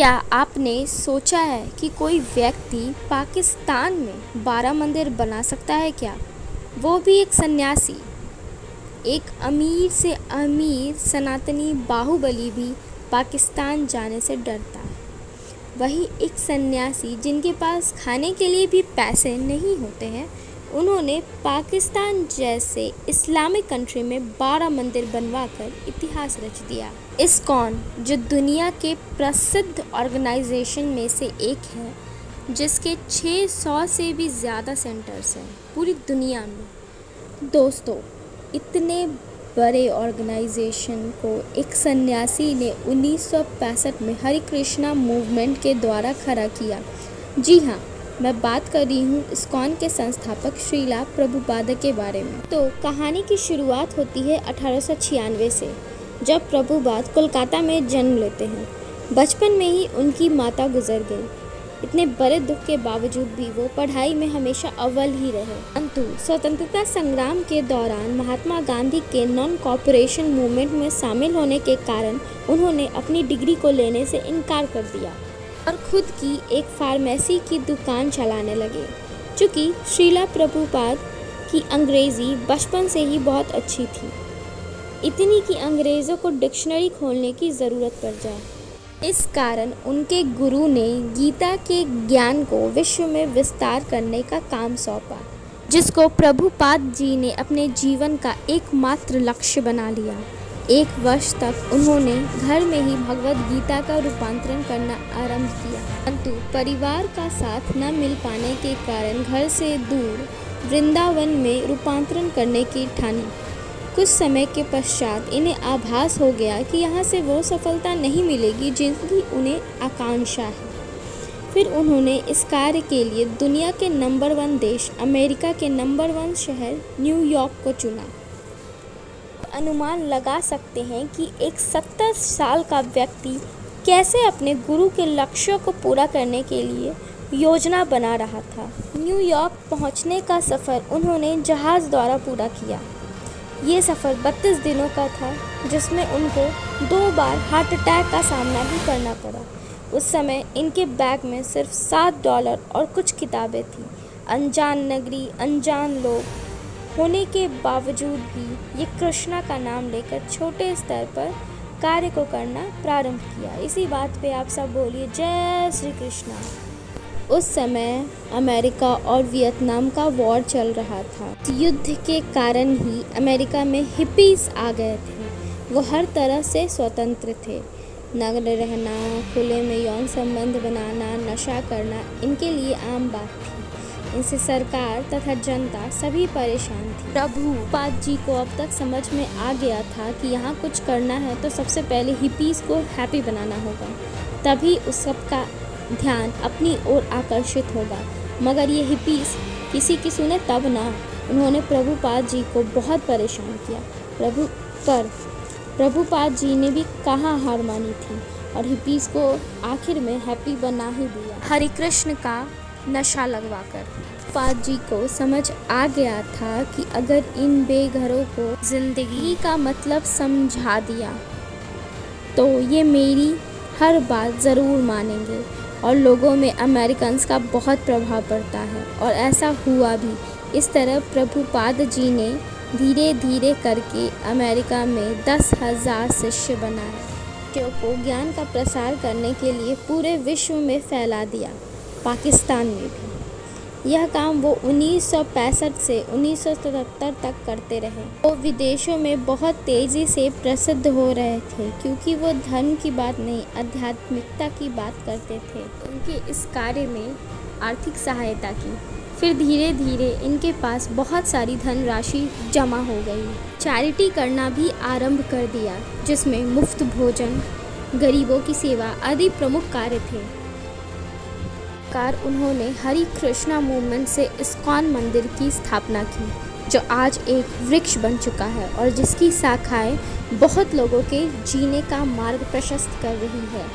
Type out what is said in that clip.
क्या आपने सोचा है कि कोई व्यक्ति पाकिस्तान में 12 मंदिर बना सकता है क्या? वो भी एक सन्यासी। एक अमीर से अमीर सनातनी बाहुबली भी पाकिस्तान जाने से डरता है। वही एक सन्यासी जिनके पास खाने के लिए भी पैसे नहीं होते हैं, उन्होंने पाकिस्तान जैसे इस्लामिक कंट्री में 12 मंदिर बनवाकर इतिहास रच दिया। इस्कॉन, जो दुनिया के प्रसिद्ध ऑर्गेनाइजेशन में से एक है, जिसके 600 से भी ज़्यादा सेंटर्स हैं पूरी दुनिया में। दोस्तों, इतने बड़े ऑर्गेनाइजेशन को एक सन्यासी ने 1965 में हरे कृष्णा मूवमेंट के द्वारा खड़ा किया। जी हाँ, मैं बात कर रही हूँ इस्कॉन के संस्थापक श्रीला प्रभुपाद के बारे में। तो कहानी की शुरुआत होती है 1896 से, जब प्रभुपाद कोलकाता में जन्म लेते हैं। बचपन में ही उनकी माता गुजर गई। इतने बड़े दुख के बावजूद भी वो पढ़ाई में हमेशा अव्वल ही रहे। परंतु स्वतंत्रता संग्राम के दौरान महात्मा गांधी के नॉन कॉपरेशन मूवमेंट में शामिल होने के कारण उन्होंने अपनी डिग्री को लेने से इनकार कर दिया और खुद की एक फार्मेसी की दुकान चलाने लगे। चूँकि श्रीला प्रभुपाद की अंग्रेज़ी बचपन से ही बहुत अच्छी थी, इतनी कि अंग्रेज़ों को डिक्शनरी खोलने की ज़रूरत पड़ जाए। इस कारण उनके गुरु ने गीता के ज्ञान को विश्व में विस्तार करने का काम सौंपा, जिसको प्रभुपाद जी ने अपने जीवन का एकमात्र लक्ष्य बना लिया। 1 वर्ष तक उन्होंने घर में ही भगवद गीता का रूपांतरण करना आरंभ किया, परंतु परिवार का साथ न मिल पाने के कारण घर से दूर वृंदावन में रूपांतरण करने की ठानी। कुछ समय के पश्चात इन्हें आभास हो गया कि यहाँ से वो सफलता नहीं मिलेगी जिनकी उन्हें आकांक्षा है। फिर उन्होंने इस कार्य के लिए दुनिया के नंबर 1 देश अमेरिका के नंबर 1 शहर न्यूयॉर्क को चुना। अनुमान लगा सकते हैं कि एक 70 साल का व्यक्ति कैसे अपने गुरु के लक्ष्यों को पूरा करने के लिए योजना बना रहा था। न्यूयॉर्क पहुंचने का सफ़र उन्होंने जहाज़ द्वारा पूरा किया। ये सफ़र 32 दिनों का था, जिसमें उनको 2 बार हार्ट अटैक का सामना भी करना पड़ा। उस समय इनके बैग में सिर्फ $7 और कुछ किताबें थीं। अनजान नगरी, अनजान लोग होने के बावजूद भी ये कृष्णा का नाम लेकर छोटे स्तर पर कार्य को करना प्रारंभ किया। इसी बात पे आप सब बोलिए जय श्री कृष्णा। उस समय अमेरिका और वियतनाम का वॉर चल रहा था। युद्ध के कारण ही अमेरिका में हिप्पीज आ गए थे। वो हर तरह से स्वतंत्र थे। नग्न रहना, खुले में यौन संबंध बनाना, नशा करना इनके लिए आम बात थी। इनसे सरकार तथा जनता सभी परेशान थी। प्रभुपाद जी को अब तक समझ में आ गया था कि यहाँ कुछ करना है तो सबसे पहले हिप्पीज़ को हैप्पी बनाना होगा, तभी उस सबका ध्यान अपनी ओर आकर्षित होगा। मगर ये हिप्पीज़ किसी की सुने तब ना। उन्होंने प्रभुपाद जी को बहुत परेशान किया। प्रभुपाद जी ने भी कहाँ हार मानी थी और हिप्पीज़ को आखिर में हैप्पी बना ही दिया, हरे कृष्ण का नशा लगवाकर। प्रभुपाद जी को समझ आ गया था कि अगर इन बेघरों को ज़िंदगी का मतलब समझा दिया तो ये मेरी हर बात ज़रूर मानेंगे और लोगों में अमेरिकन्स का बहुत प्रभाव पड़ता है। और ऐसा हुआ भी। इस तरह प्रभुपाद जी ने धीरे धीरे करके अमेरिका में 10,000 शिष्य बनाए, जो ज्ञान का प्रसार करने के लिए पूरे विश्व में फैला दिया, पाकिस्तान में भी। यह काम वो 1965 से 1977 तक करते रहे। वो विदेशों में बहुत तेज़ी से प्रसिद्ध हो रहे थे, क्योंकि वो धर्म की बात नहीं, आध्यात्मिकता की बात करते थे। उनके इस कार्य में आर्थिक सहायता की। फिर धीरे धीरे इनके पास बहुत सारी धनराशि जमा हो गई। चैरिटी करना भी आरंभ कर दिया, जिसमें मुफ्त भोजन, गरीबों की सेवा आदि प्रमुख कार्य थे। उन्होंने हरे कृष्णा मूवमेंट से इस्कॉन मंदिर की स्थापना की, जो आज एक वृक्ष बन चुका है और जिसकी शाखाएं बहुत लोगों के जीने का मार्ग प्रशस्त कर रही है।